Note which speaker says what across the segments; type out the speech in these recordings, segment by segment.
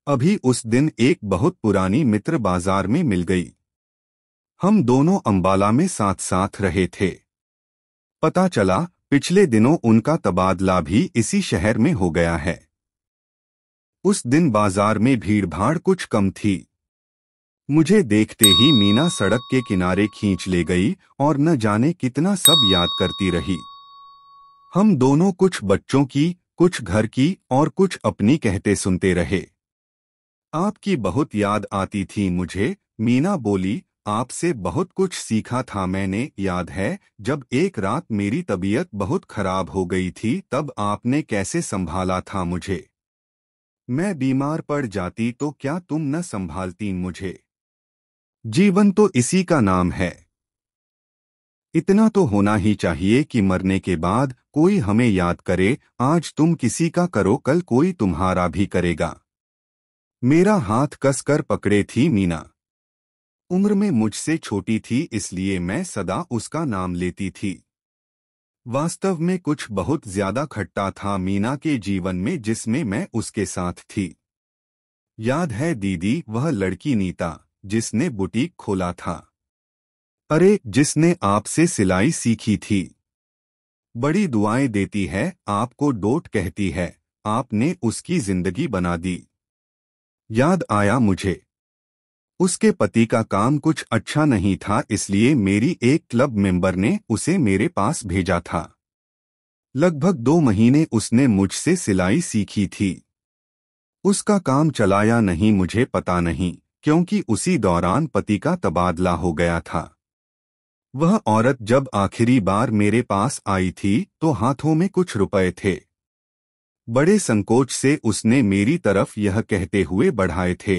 Speaker 1: अभी उस दिन एक बहुत पुरानी मित्र बाजार में मिल गई। हम दोनों अंबाला में साथ साथ रहे थे। पता चला पिछले दिनों उनका तबादला भी इसी शहर में हो गया है। उस दिन बाजार में भीड़भाड़ कुछ कम थी। मुझे देखते ही मीना सड़क के किनारे खींच ले गई और न जाने कितना सब याद करती रही। हम दोनों कुछ बच्चों की, कुछ घर की और कुछ अपनी कहते सुनते रहे। आपकी बहुत याद आती थी मुझे, मीना बोली। आपसे बहुत कुछ सीखा था मैंने। याद है जब एक रात मेरी तबीयत बहुत खराब हो गई थी, तब आपने कैसे संभाला था मुझे। मैं बीमार पड़ जाती तो क्या तुम न संभालती मुझे। जीवन तो इसी का नाम है। इतना तो होना ही चाहिए कि मरने के बाद कोई हमें याद करे। आज तुम किसी का करो, कल कोई तुम्हारा भी करेगा। मेरा हाथ कसकर पकड़े थी मीना। उम्र में मुझसे छोटी थी, इसलिए मैं सदा उसका नाम लेती थी। वास्तव में कुछ बहुत ज्यादा खट्टा था मीना के जीवन में, जिसमें मैं उसके साथ थी। याद है दीदी, वह लड़की नीता जिसने बुटीक खोला था। अरे, जिसने आपसे सिलाई सीखी थी। बड़ी दुआएं देती है, आपको डोट कहती है। आपने उसकी जिंदगी बना दी। याद आया मुझे। उसके पति का काम कुछ अच्छा नहीं था, इसलिए मेरी एक क्लब मेंबर ने उसे मेरे पास भेजा था। लगभग 2 महीने उसने मुझसे सिलाई सीखी थी। उसका काम चला या नहीं मुझे पता नहीं, क्योंकि उसी दौरान पति का तबादला हो गया था। वह औरत जब आखिरी बार मेरे पास आई थी तो हाथों में कुछ रुपए थे। बड़े संकोच से उसने मेरी तरफ यह कहते हुए बढ़ाए थे,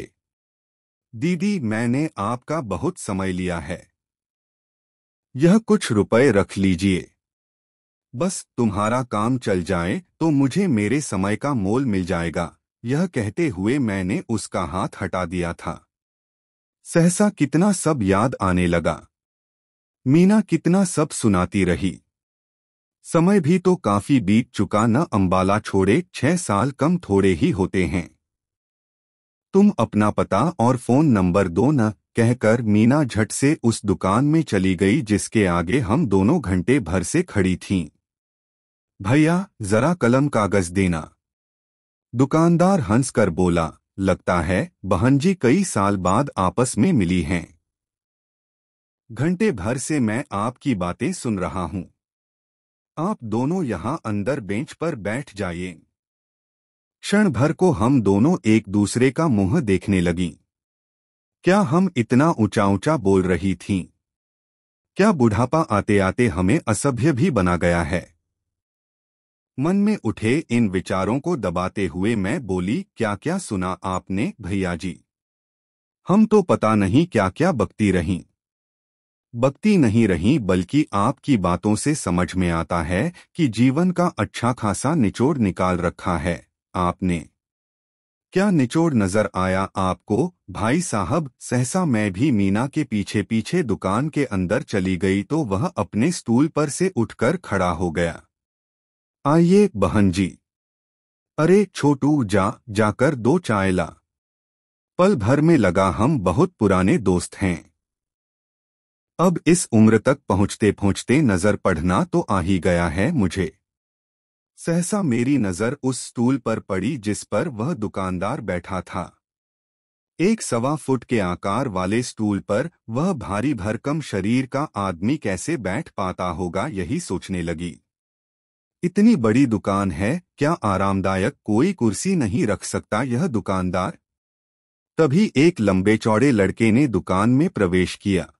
Speaker 1: दीदी मैंने आपका बहुत समय लिया है, यह कुछ रुपए रख लीजिए। बस तुम्हारा काम चल जाए तो मुझे मेरे समय का मोल मिल जाएगा। यह कहते हुए मैंने उसका हाथ हटा दिया था। सहसा कितना सब याद आने लगा। मीना कितना सब सुनाती रही। समय भी तो काफी बीत चुका न। अंबाला छोड़े 6 साल कम थोड़े ही होते हैं। तुम अपना पता और फोन नंबर दो न, कहकर मीना झट से उस दुकान में चली गई जिसके आगे हम दोनों घंटे भर से खड़ी थीं। भैया जरा कलम कागज देना। दुकानदार हंसकर बोला, लगता है बहन जी कई साल बाद आपस में मिली हैं। घंटे भर से मैं आपकी बातें सुन रहा हूं। आप दोनों यहां अंदर बेंच पर बैठ जाइए। क्षण भर को हम दोनों एक दूसरे का मुंह देखने लगीं। क्या हम इतना ऊंचा ऊंचा बोल रही थीं? क्या बुढ़ापा आते आते हमें असभ्य भी बना गया है? मन में उठे इन विचारों को दबाते हुए मैं बोली, क्या क्या सुना आपने भैया जी? हम तो पता नहीं क्या क्या बकती रहीं। बकती नहीं रहीं, बल्कि आपकी बातों से समझ में आता है कि जीवन का अच्छा खासा निचोड़ निकाल रखा है आपने। क्या निचोड़ नजर आया आपको भाई साहब? सहसा मैं भी मीना के पीछे पीछे दुकान के अंदर चली गई तो वह अपने स्टूल पर से उठकर खड़ा हो गया। आइए बहन जी। अरे छोटू, जाकर 2 चाय ला। पल भर में लगा हम बहुत पुराने दोस्त हैं। अब इस उम्र तक पहुंचते पहुंचते नजर पड़ना तो आ ही गया है मुझे। सहसा मेरी नजर उस स्टूल पर पड़ी जिस पर वह दुकानदार बैठा था। 1.25 फुट के आकार वाले स्टूल पर वह भारी भरकम शरीर का आदमी कैसे बैठ पाता होगा, यही सोचने लगी। इतनी बड़ी दुकान है, क्या आरामदायक कोई कुर्सी नहीं रख सकता यह दुकानदार? तभी एक लंबे चौड़े लड़के ने दुकान में प्रवेश किया।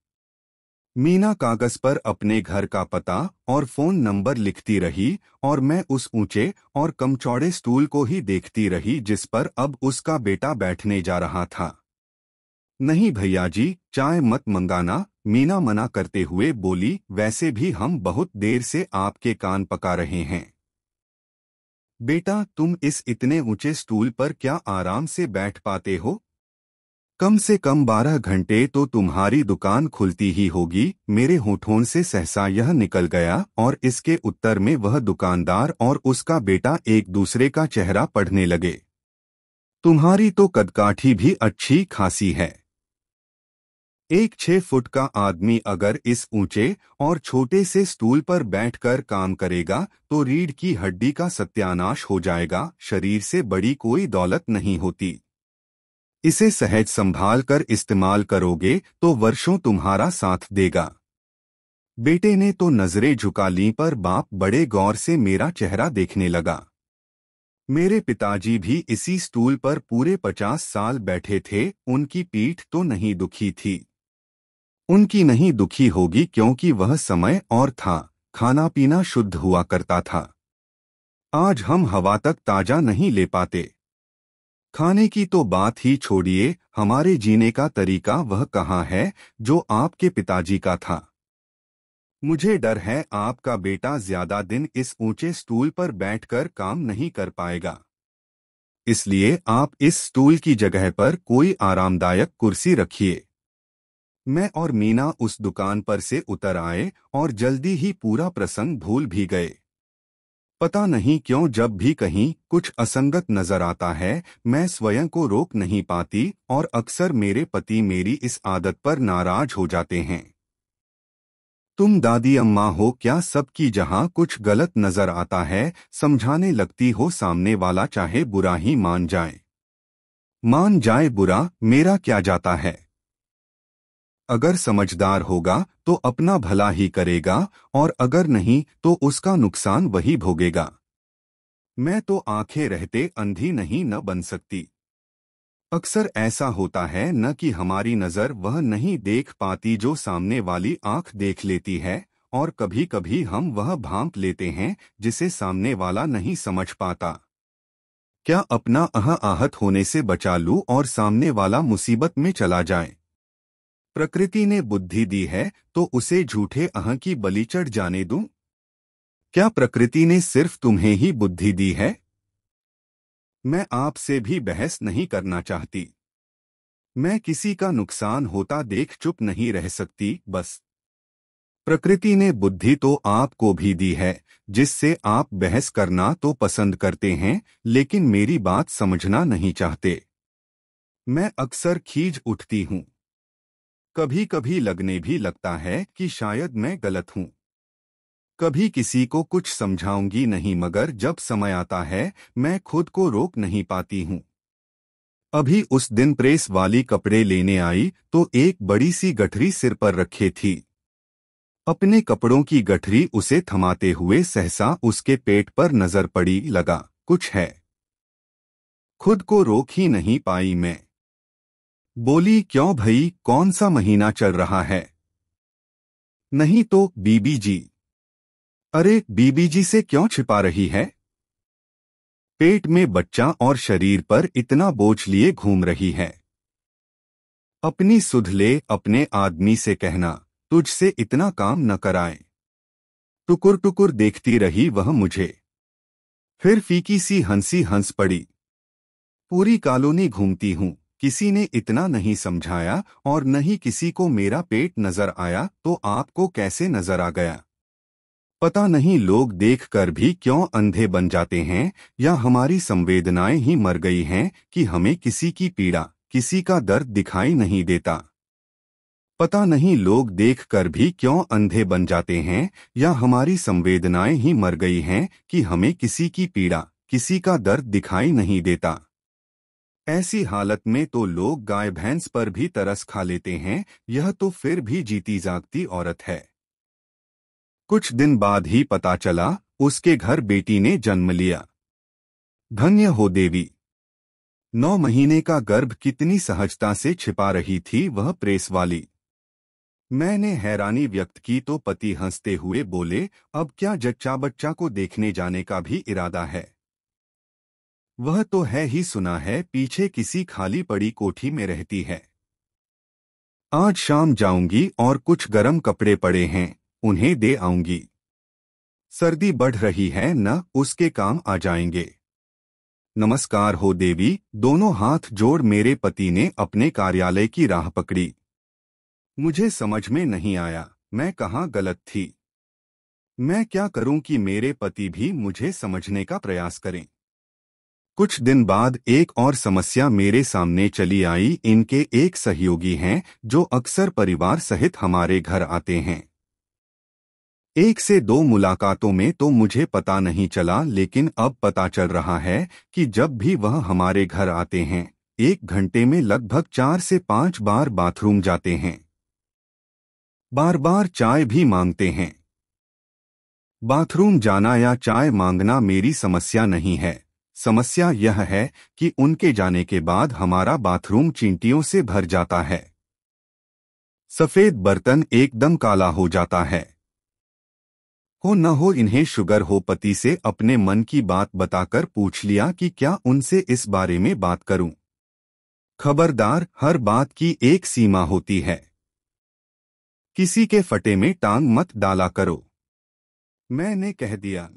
Speaker 1: मीना कागज पर अपने घर का पता और फोन नंबर लिखती रही और मैं उस ऊंचे और कम चौड़े स्टूल को ही देखती रही जिस पर अब उसका बेटा बैठने जा रहा था। नहीं भैया जी, चाय मत मंगाना, मीना मना करते हुए बोली। वैसे भी हम बहुत देर से आपके कान पका रहे हैं। बेटा तुम इस इतने ऊंचे स्टूल पर क्या आराम से बैठ पाते हो? कम से कम 12 घंटे तो तुम्हारी दुकान खुलती ही होगी। मेरे होठों से सहसा यह निकल गया और इसके उत्तर में वह दुकानदार और उसका बेटा एक दूसरे का चेहरा पढ़ने लगे। तुम्हारी तो कदकाठी भी अच्छी खासी है। एक 6 फुट का आदमी अगर इस ऊंचे और छोटे से स्टूल पर बैठकर काम करेगा तो रीढ़ की हड्डी का सत्यानाश हो जाएगा। शरीर से बड़ी कोई दौलत नहीं होती। इसे सहज संभाल कर इस्तेमाल करोगे तो वर्षों तुम्हारा साथ देगा। बेटे ने तो नजरें झुका लीं पर बाप बड़े गौर से मेरा चेहरा देखने लगा। मेरे पिताजी भी इसी स्टूल पर पूरे 50 साल बैठे थे। उनकी पीठ तो नहीं दुखी थी। उनकी नहीं दुखी होगी क्योंकि वह समय और था, खाना पीना शुद्ध हुआ करता था। आज हम हवा तक ताजा नहीं ले पाते। खाने की तो बात ही छोड़िए, हमारे जीने का तरीका वह कहाँ है जो आपके पिताजी का था। मुझे डर है आपका बेटा ज्यादा दिन इस ऊंचे स्टूल पर बैठकर काम नहीं कर पाएगा। इसलिए आप इस स्टूल की जगह पर कोई आरामदायक कुर्सी रखिए। मैं और मीना उस दुकान पर से उतर आए और जल्दी ही पूरा प्रसंग भूल भी गए। पता नहीं क्यों जब भी कहीं कुछ असंगत नजर आता है मैं स्वयं को रोक नहीं पाती और अक्सर मेरे पति मेरी इस आदत पर नाराज हो जाते हैं। तुम दादी अम्मा हो क्या सबकी जहां कुछ गलत नजर आता है समझाने लगती हो, सामने वाला चाहे बुरा ही मान जाए बुरा मेरा क्या जाता है। अगर समझदार होगा तो अपना भला ही करेगा और अगर नहीं तो उसका नुकसान वही भोगेगा। मैं तो आंखें रहते अंधी नहीं न बन सकती। अक्सर ऐसा होता है न कि हमारी नजर वह नहीं देख पाती जो सामने वाली आंख देख लेती है, और कभी कभी हम वह भांप लेते हैं जिसे सामने वाला नहीं समझ पाता। क्या अपना आहत होने से बचा लूं और सामने वाला मुसीबत में चला जाए। प्रकृति ने बुद्धि दी है तो उसे झूठे अहं की बलि चढ़ जाने दूं? क्या प्रकृति ने सिर्फ तुम्हें ही बुद्धि दी है? मैं आपसे भी बहस नहीं करना चाहती। मैं किसी का नुकसान होता देख चुप नहीं रह सकती। बस प्रकृति ने बुद्धि तो आपको भी दी है जिससे आप बहस करना तो पसंद करते हैं लेकिन मेरी बात समझना नहीं चाहते। मैं अक्सर खींच उठती हूँ। कभी कभी लगने भी लगता है कि शायद मैं गलत हूँ। कभी किसी को कुछ समझाऊंगी नहीं मगर जब समय आता है मैं खुद को रोक नहीं पाती हूँ। अभी उस दिन प्रेस वाली कपड़े लेने आई तो एक बड़ी सी गठरी सिर पर रखे थी। अपने कपड़ों की गठरी उसे थमाते हुए सहसा उसके पेट पर नजर पड़ी। लगा कुछ है। खुद को रोक ही नहीं पाई मैं। बोली क्यों भई, कौन सा महीना चल रहा है? नहीं तो बीबी जी। अरे बीबी जी से क्यों छिपा रही है? पेट में बच्चा और शरीर पर इतना बोझ लिए घूम रही है। अपनी सुध ले, अपने आदमी से कहना तुझसे इतना काम न कराए। टुकुर टुकुर देखती रही वह मुझे। फिर फीकी सी हंसी हंस पड़ी। पूरी कॉलोनी घूमती हूँ, किसी ने इतना नहीं समझाया और न ही किसी को मेरा पेट नजर आया तो आपको कैसे नजर आ गया? पता नहीं लोग देखकर भी क्यों अंधे बन जाते हैं, या हमारी संवेदनाएं ही मर गई हैं कि हमें किसी की पीड़ा, किसी का दर्द दिखाई नहीं देता। पता नहीं लोग देखकर भी क्यों अंधे बन जाते हैं, या हमारी संवेदनाएं ही मर गई हैं कि हमें किसी की पीड़ा, किसी का दर्द दिखाई नहीं देता। ऐसी हालत में तो लोग गाय भैंस पर भी तरस खा लेते हैं। यह तो फिर भी जीती जागती औरत है। कुछ दिन बाद ही पता चला उसके घर बेटी ने जन्म लिया। धन्य हो देवी। 9 महीने का गर्भ कितनी सहजता से छिपा रही थी वह प्रेस वाली। मैंने हैरानी व्यक्त की तो पति हंसते हुए बोले, अब क्या जच्चा बच्चा को देखने जाने का भी इरादा है? वह तो है ही, सुना है पीछे किसी खाली पड़ी कोठी में रहती है। आज शाम जाऊंगी और कुछ गर्म कपड़े पड़े हैं, उन्हें दे आऊंगी। सर्दी बढ़ रही है न, उसके काम आ जाएंगे। नमस्कार हो देवी। दोनों हाथ जोड़ मेरे पति ने अपने कार्यालय की राह पकड़ी। मुझे समझ में नहीं आया मैं कहाँ गलत थी। मैं क्या करूं कि मेरे पति भी मुझे समझने का प्रयास करें। कुछ दिन बाद एक और समस्या मेरे सामने चली आई। इनके एक सहयोगी हैं जो अक्सर परिवार सहित हमारे घर आते हैं। एक से दो मुलाकातों में तो मुझे पता नहीं चला, लेकिन अब पता चल रहा है कि जब भी वह हमारे घर आते हैं 1 घंटे में लगभग 4 से 5 बार बाथरूम जाते हैं। बार बार चाय भी मांगते हैं। बाथरूम जाना या चाय मांगना मेरी समस्या नहीं है। समस्या यह है कि उनके जाने के बाद हमारा बाथरूम चींटियों से भर जाता है। सफेद बर्तन एकदम काला हो जाता है। हो न हो इन्हें शुगर हो। पति से अपने मन की बात बताकर पूछ लिया कि क्या उनसे इस बारे में बात करूं। खबरदार, हर बात की एक सीमा होती है। किसी के फटे में टांग मत डाला करो, मैंने कह दिया।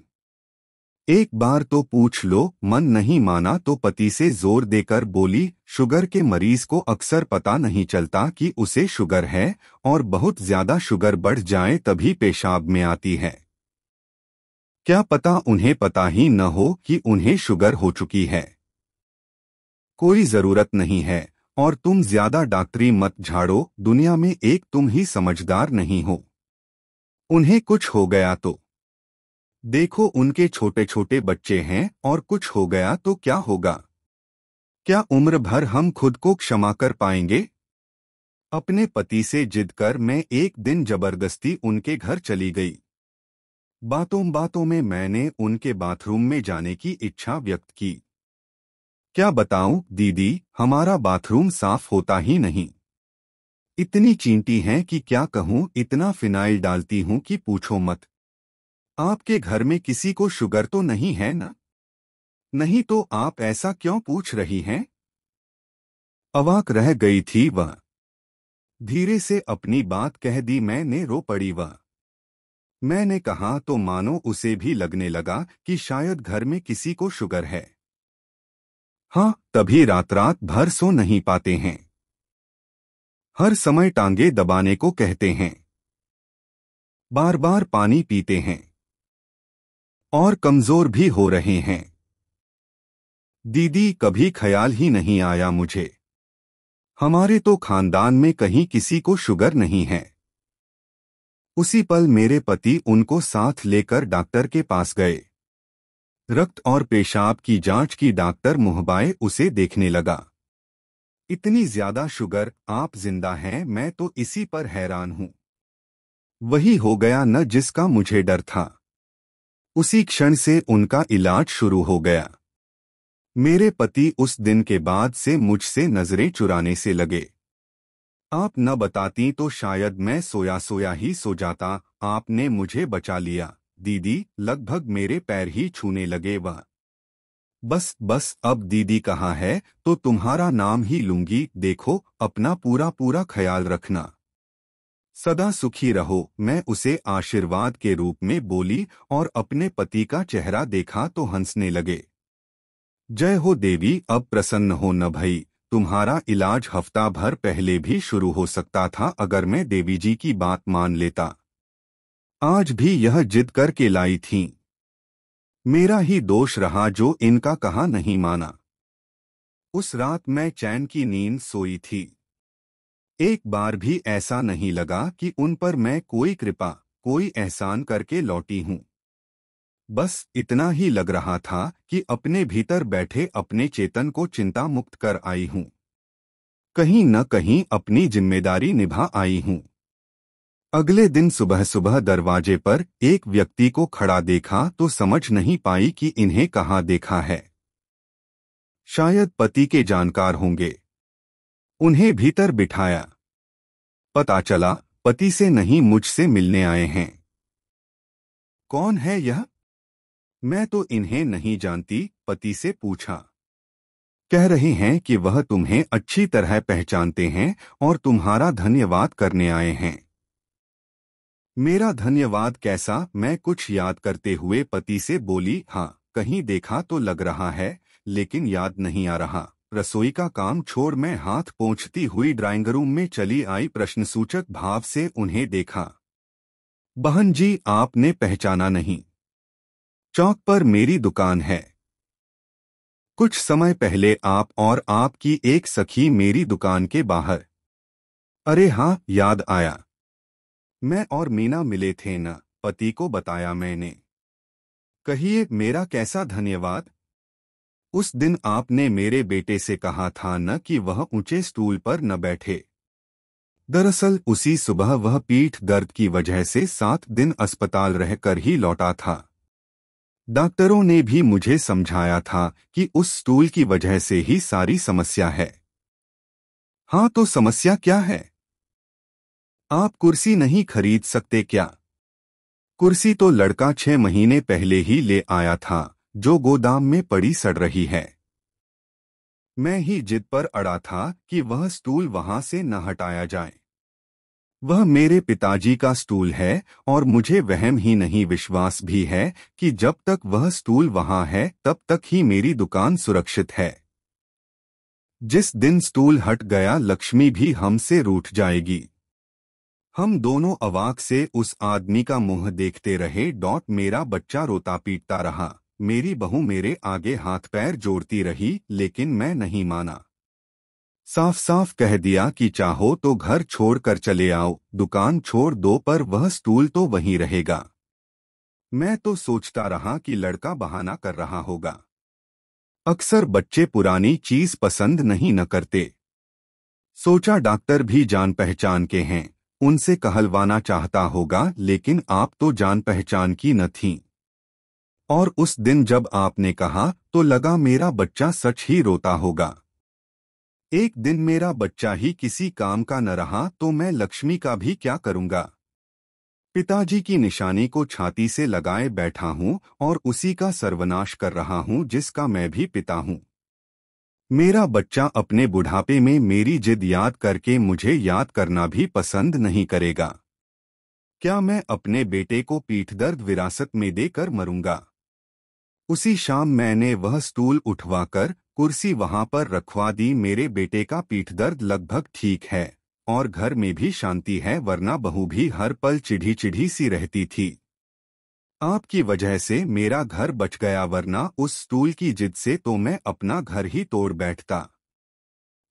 Speaker 1: एक बार तो पूछ लो। मन नहीं माना तो पति से जोर देकर बोली, शुगर के मरीज को अक्सर पता नहीं चलता कि उसे शुगर है, और बहुत ज्यादा शुगर बढ़ जाए तभी पेशाब में आती है। क्या पता उन्हें पता ही न हो कि उन्हें शुगर हो चुकी है। कोई जरूरत नहीं है, और तुम ज्यादा डॉक्टरी मत झाड़ो। दुनिया में एक तुम ही समझदार नहीं हो। उन्हें कुछ हो गया तो देखो, उनके छोटे छोटे बच्चे हैं, और कुछ हो गया तो क्या होगा? क्या उम्र भर हम खुद को क्षमा कर पाएंगे? अपने पति से जिद कर मैं एक दिन जबरदस्ती उनके घर चली गई। बातों बातों में मैंने उनके बाथरूम में जाने की इच्छा व्यक्त की। क्या बताऊं दीदी, हमारा बाथरूम साफ होता ही नहीं। इतनी चींटी हैं कि क्या कहूं। इतना फिनाइल डालती हूं कि पूछो मत। आपके घर में किसी को शुगर तो नहीं है ना? नहीं तो आप ऐसा क्यों पूछ रही हैं? अवाक रह गई थी वह। धीरे से अपनी बात कह दी। मैंने रो पड़ी वह। मैंने कहा तो मानो उसे भी लगने लगा कि शायद घर में किसी को शुगर है। हाँ, तभी रात रात भर सो नहीं पाते हैं। हर समय टांगे दबाने को कहते हैं। बार बार पानी पीते हैं, और कमजोर भी हो रहे हैं। दीदी, कभी ख्याल ही नहीं आया मुझे। हमारे तो खानदान में कहीं किसी को शुगर नहीं है। उसी पल मेरे पति उनको साथ लेकर डॉक्टर के पास गए। रक्त और पेशाब की जांच की। डॉक्टर मुहबाए उसे देखने लगा। इतनी ज्यादा शुगर, आप जिंदा हैं? मैं तो इसी पर हैरान हूं। वही हो गया न जिसका मुझे डर था। उसी क्षण से उनका इलाज शुरू हो गया। मेरे पति उस दिन के बाद से मुझसे नजरें चुराने से लगे। आप न बताती तो शायद मैं सोया सोया ही सो जाता। आपने मुझे बचा लिया दीदी। लगभग मेरे पैर ही छूने लगे वह। बस बस, अब दीदी कहाँ है तो तुम्हारा नाम ही लूंगी। देखो, अपना पूरा पूरा ख्याल रखना। सदा सुखी रहो, मैं उसे आशीर्वाद के रूप में बोली, और अपने पति का चेहरा देखा तो हंसने लगे। जय हो देवी, अब प्रसन्न हो न भई। तुम्हारा इलाज हफ्ता भर पहले भी शुरू हो सकता था अगर मैं देवी जी की बात मान लेता। आज भी यह जिद करके लाई थीं। मेरा ही दोष रहा जो इनका कहा नहीं माना। उस रात मैं चैन की नींद सोई थी। एक बार भी ऐसा नहीं लगा कि उन पर मैं कोई कृपा, कोई एहसान करके लौटी हूं। बस इतना ही लग रहा था कि अपने भीतर बैठे अपने चेतन को चिंता मुक्त कर आई हूं। कहीं न कहीं अपनी जिम्मेदारी निभा आई हूं। अगले दिन सुबह सुबह दरवाजे पर एक व्यक्ति को खड़ा देखा तो समझ नहीं पाई कि इन्हें कहाँ देखा है। शायद पति के जानकार होंगे। उन्हें भीतर बिठाया। पता चला पति से नहीं, मुझसे मिलने आए हैं। कौन है यह? मैं तो इन्हें नहीं जानती, पति से पूछा। कह रहे हैं कि वह तुम्हें अच्छी तरह पहचानते हैं और तुम्हारा धन्यवाद करने आए हैं। मेरा धन्यवाद कैसा? मैं कुछ याद करते हुए पति से बोली, हाँ, कहीं देखा तो लग रहा है, लेकिन याद नहीं आ रहा। रसोई का काम छोड़ मैं हाथ पोंछती हुई ड्राइंग रूम में चली आई। प्रश्नसूचक भाव से उन्हें देखा। बहन जी, आपने पहचाना नहीं? चौक पर मेरी दुकान है। कुछ समय पहले आप और आपकी एक सखी मेरी दुकान के बाहर। अरे हाँ, याद आया। मैं और मीना मिले थे न, पति को बताया मैंने। कहिए मेरा कैसा धन्यवाद। उस दिन आपने मेरे बेटे से कहा था न कि वह ऊंचे स्टूल पर न बैठे। दरअसल उसी सुबह वह पीठ दर्द की वजह से 7 दिन अस्पताल रहकर ही लौटा था। डॉक्टरों ने भी मुझे समझाया था कि उस स्टूल की वजह से ही सारी समस्या है। हाँ, तो समस्या क्या है? आप कुर्सी नहीं खरीद सकते क्या? कुर्सी तो लड़का 6 महीने पहले ही ले आया था, जो गोदाम में पड़ी सड़ रही है। मैं ही जिद पर अड़ा था कि वह स्टूल वहां से न हटाया जाए। वह मेरे पिताजी का स्टूल है और मुझे वहम ही नहीं, विश्वास भी है कि जब तक वह स्टूल वहां है तब तक ही मेरी दुकान सुरक्षित है। जिस दिन स्टूल हट गया, लक्ष्मी भी हमसे रूठ जाएगी। हम दोनों अवाक से उस आदमी का मुंह देखते रहे। मेरा बच्चा रोता पीटता रहा। मेरी बहू मेरे आगे हाथ पैर जोड़ती रही, लेकिन मैं नहीं माना। साफ साफ कह दिया कि चाहो तो घर छोड़कर चले आओ, दुकान छोड़ दो, पर वह स्टूल तो वहीं रहेगा। मैं तो सोचता रहा कि लड़का बहाना कर रहा होगा। अक्सर बच्चे पुरानी चीज पसंद नहीं न करते। सोचा डॉक्टर भी जान पहचान के हैं, उनसे कहलवाना चाहता होगा, लेकिन आप तो जान पहचान की न थीं। और उस दिन जब आपने कहा तो लगा मेरा बच्चा सच ही रोता होगा। एक दिन मेरा बच्चा ही किसी काम का न रहा तो मैं लक्ष्मी का भी क्या करूंगा। पिताजी की निशानी को छाती से लगाए बैठा हूं और उसी का सर्वनाश कर रहा हूं जिसका मैं भी पिता हूं। मेरा बच्चा अपने बुढ़ापे में मेरी जिद याद करके मुझे याद करना भी पसंद नहीं करेगा। क्या मैं अपने बेटे को पीठ दर्द विरासत में देकर मरूंगा? उसी शाम मैंने वह स्टूल उठवाकर कुर्सी वहां पर रखवा दी। मेरे बेटे का पीठ दर्द लगभग ठीक है और घर में भी शांति है, वरना बहू भी हर पल चिढ़ी चिढ़ी सी रहती थी। आपकी वजह से मेरा घर बच गया, वरना उस स्टूल की जिद से तो मैं अपना घर ही तोड़ बैठता।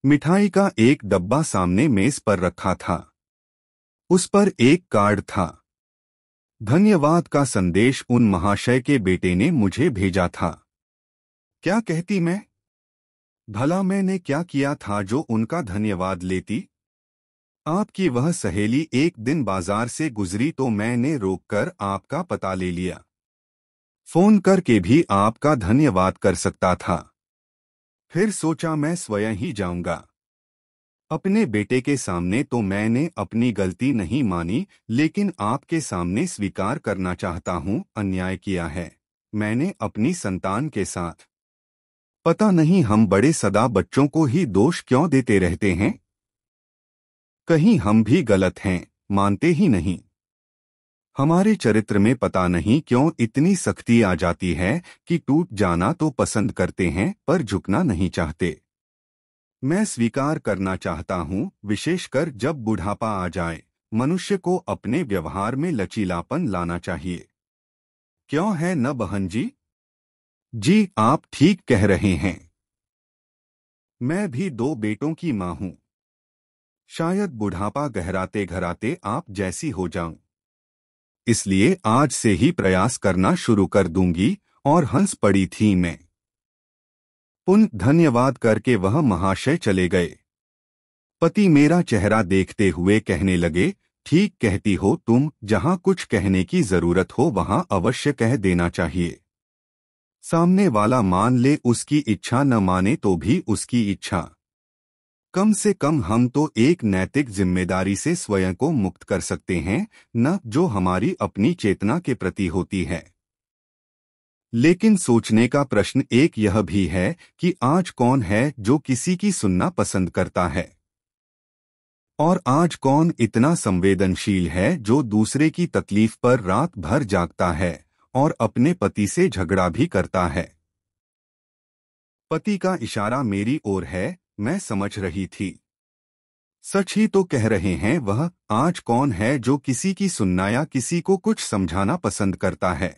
Speaker 1: मिठाई का एक डब्बा सामने मेज पर रखा था। उस पर एक कार्ड था। धन्यवाद का संदेश उन महाशय के बेटे ने मुझे भेजा था। क्या कहती मैं? भला मैंने क्या किया था जो उनका धन्यवाद लेती? आपकी वह सहेली एक दिन बाजार से गुजरी तो मैंने रोककर आपका पता ले लिया। फोन करके भी आपका धन्यवाद कर सकता था। फिर सोचा मैं स्वयं ही जाऊंगा। अपने बेटे के सामने तो मैंने अपनी गलती नहीं मानी, लेकिन आपके सामने स्वीकार करना चाहता हूं, अन्याय किया है मैंने अपनी संतान के साथ। पता नहीं हम बड़े सदा बच्चों को ही दोष क्यों देते रहते हैं। कहीं हम भी गलत हैं, मानते ही नहीं। हमारे चरित्र में पता नहीं क्यों इतनी सख्ती आ जाती है कि टूट जाना तो पसंद करते हैं पर झुकना नहीं चाहते। मैं स्वीकार करना चाहता हूं, विशेषकर जब बुढ़ापा आ जाए, मनुष्य को अपने व्यवहार में लचीलापन लाना चाहिए। क्यों है न बहन जी? जी, आप ठीक कह रहे हैं। मैं भी 2 बेटों की मां हूं। शायद बुढ़ापा गहराते गहराते आप जैसी हो जाऊं। इसलिए आज से ही प्रयास करना शुरू कर दूंगी। और हंस पड़ी थी मैं। पुनः धन्यवाद करके वह महाशय चले गए। पति मेरा चेहरा देखते हुए कहने लगे, ठीक कहती हो तुम, जहां कुछ कहने की जरूरत हो वहां अवश्य कह देना चाहिए। सामने वाला मान ले उसकी इच्छा, न माने तो भी उसकी इच्छा। कम से कम हम तो एक नैतिक जिम्मेदारी से स्वयं को मुक्त कर सकते हैं, न जो हमारी अपनी चेतना के प्रति होती है। लेकिन सोचने का प्रश्न एक यह भी है कि आज कौन है जो किसी की सुनना पसंद करता है? और आज कौन इतना संवेदनशील है जो दूसरे की तकलीफ पर रात भर जागता है और अपने पति से झगड़ा भी करता है? पति का इशारा मेरी ओर है, मैं समझ रही थी। सच ही तो कह रहे हैं वह। आज कौन है जो किसी की सुनना या किसी को कुछ समझाना पसंद करता है?